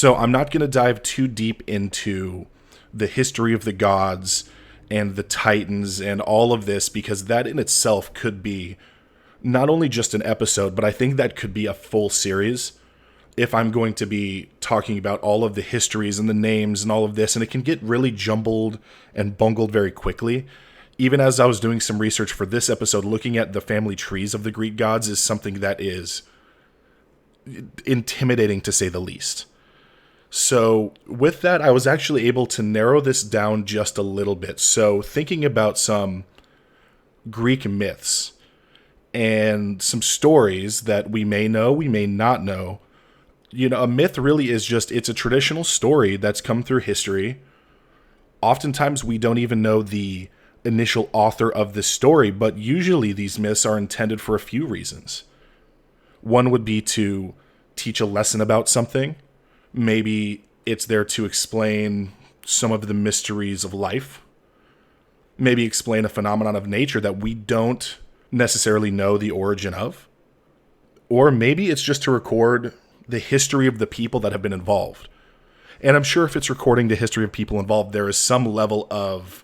So I'm not going to dive too deep into the history of the gods and the titans and all of this, because that in itself could be not only just an episode, but I think that could be a full series if I'm going to be talking about all of the histories and the names and all of this. And it can get really jumbled and bungled very quickly. Even as I was doing some research for this episode, looking at the family trees of the Greek gods is something that is intimidating, to say the least. So with that, I was actually able to narrow this down just a little bit. So thinking about some Greek myths and some stories that we may know, we may not know. You know, a myth really is just, it's a traditional story that's come through history. Oftentimes we don't even know the initial author of this story, but usually these myths are intended for a few reasons. One would be to teach a lesson about something. Maybe it's there to explain some of the mysteries of life. Maybe explain a phenomenon of nature that we don't necessarily know the origin of. Or maybe it's just to record the history of the people that have been involved. And I'm sure if it's recording the history of people involved, there is some level of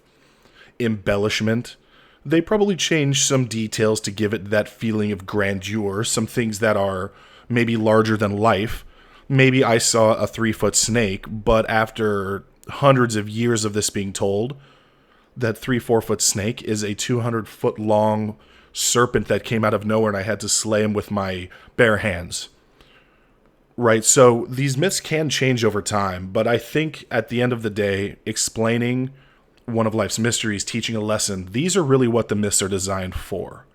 embellishment. They probably change some details to give it that feeling of grandeur, some things that are maybe larger than life. Maybe I saw a 3-foot snake, but after hundreds of years of this being told, that 3-4-foot snake is a 200-foot long serpent that came out of nowhere and I had to slay him with my bare hands. Right, so these myths can change over time, but I think at the end of the day, explaining one of life's mysteries, teaching a lesson, these are really what the myths are designed for.